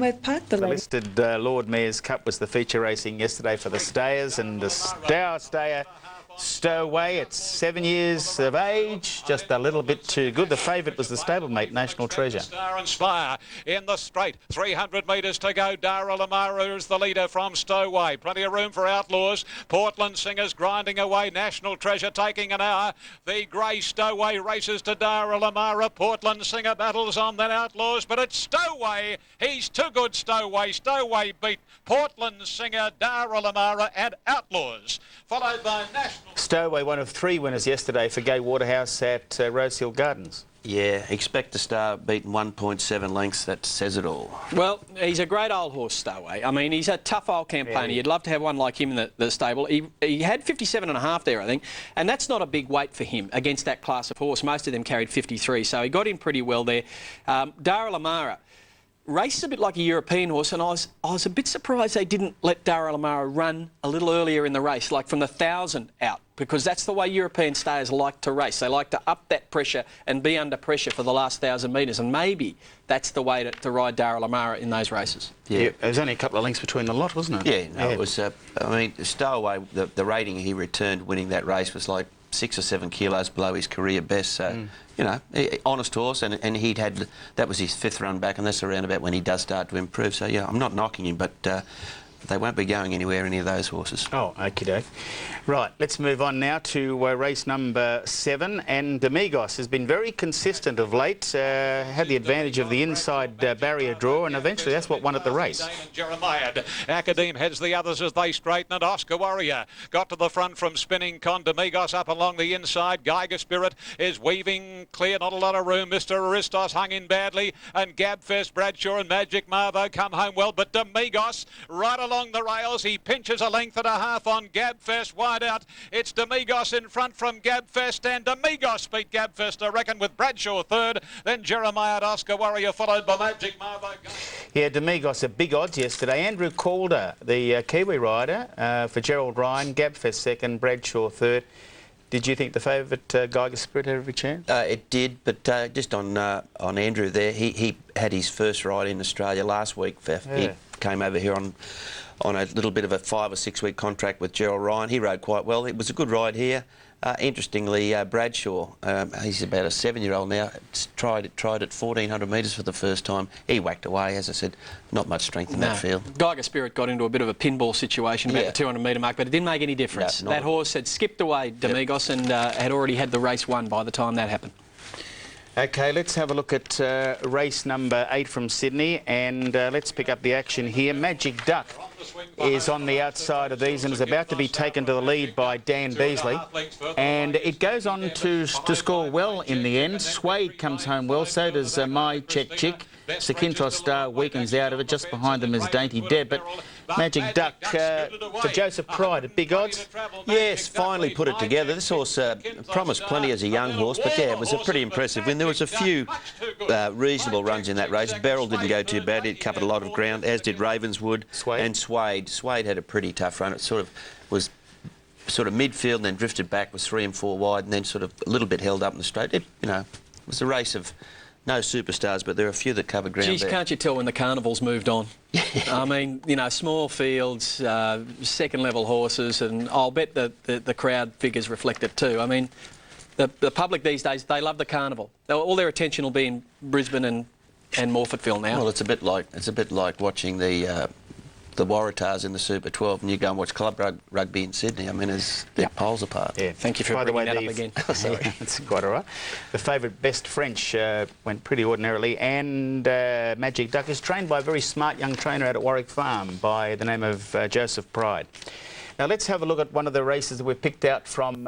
We've parked the The lady. listed Lord Mayor's Cup was the feature racing yesterday for the stayers, and the stayer Stowaway at 7 years of age, just a little bit too good. The favourite was the stablemate National Treasure. Star and Spire in the straight, 300 metres to go. Dara Lamara is the leader from Stowaway. Plenty of room for Outlaws. Portland Singers grinding away. National Treasure taking an hour. The grey Stowaway races to Dara Lamara. Portland Singer battles on, then Outlaws, but it's Stowaway. He's too good, Stowaway. Stowaway beat Portland Singer, Dara Lamara and Outlaws, followed by National. Stowaway, one of 3 winners yesterday for Gay Waterhouse at Rosehill Gardens. Yeah, expect the Star beaten 1.7 lengths. That says it all. Well, he's a great old horse, Stowaway. I mean, he's a tough old campaigner. Yeah. You'd love to have one like him in the stable. He had 57.5 there, I think, and that's not a big weight for him against that class of horse. Most of them carried 53, so he got in pretty well there. Dara Lamara races a bit like a European horse, and I was a bit surprised they didn't let Dara Lamara run a little earlier in the race, like from the 1,000 out, because that's the way European stayers like to race. They like to up that pressure and be under pressure for the last 1,000 metres, and maybe that's the way to ride Dara Lamara in those races. Yeah, there was only a couple of lengths between the lot, wasn't it? Yeah, no, it was. I mean, Stowaway, the rating he returned winning that race was like 6 or 7 kilos below his career best. So, you know, honest horse, and he'd had, that was his 5th run back, and that's around about when he does start to improve. So, yeah, I'm not knocking him, but they won't be going anywhere, any of those horses. Oh, okie-doke. Right, let's move on now to race number 7. And Domingos has been very consistent of late, had the advantage of the inside barrier draw, and eventually that's what won at the race. Jeremiah Academe heads the others as they straighten it. Oscar Warrior got to the front from Spinning Con. Domingos up along the inside. Geiger Spirit is weaving clear, not a lot of room. Mr. Aristos hung in badly, and Gabfest, Bradshaw and Magic Marvo come home well, but Domingos right along the rails. He pinches a length and a half on Gabfest wide out. It's Domingos in front from Gabfest, and Domingos beat Gabfest, I reckon, with Bradshaw third. Then Jeremiah and Oscar Warrior followed by Magic Marvo. Yeah, Domingos, a big odds yesterday. Andrew Calder, the Kiwi rider, for Gerald Ryan. Gabfest second, Bradshaw third. Did you think the favourite Geiger Spirit had every chance? It did, but just on Andrew there, he had his first ride in Australia last week. He came over here on a little bit of a 5 or 6 week contract with Gerald Ryan. He rode quite well. It was a good ride here. Interestingly, Bradshaw, he's about a 7-year-old now, tried at 1,400 metres for the first time. He whacked away, as I said, not much strength in that field. Geiger Spirit got into a bit of a pinball situation about the 200 metre mark, but it didn't make any difference. No, that horse had skipped away, Domingos, and had already had the race won by the time that happened. OK, let's have a look at race number 8 from Sydney, and let's pick up the action here. Magic Duck is on the outside of these and is about to be taken to the lead by Dan Beasley. And it goes on to score well in the end. Suede comes home well, so does My Check Chick. Sakintos Star weakens out of it. Just behind them is Dainty Deb. But Magic Duck for Joseph Pride at big odds. Yes, finally put it together. This horse promised plenty as a young horse, but yeah, it was a pretty impressive win. There was a few reasonable runs in that race. Beryl didn't go too bad. It covered a lot of ground, as did Ravenswood and Suede. Suede had a pretty tough run. It was midfield and then drifted back, was 3 and 4 wide, and then sort of a little bit held up in the straight. It was a race of no superstars, but there are a few that covered ground. Geez, can't you tell when the carnival's moved on? I mean, you know, small fields, second-level horses, and I'll bet the crowd figures reflect it too. I mean, the public these days, they love the carnival. All their attention will be in Brisbane and Morphettville now. Well, it's a bit like watching the Waratahs in the Super 12, and you go and watch club rugby in Sydney. I mean, they're poles apart. Yeah, thank you for bringing that up again. Sorry, that's quite all right. The favourite Best French went pretty ordinarily, and Magic Duck is trained by a very smart young trainer out at Warwick Farm by the name of Joseph Pride. Now let's have a look at one of the races that we've picked out from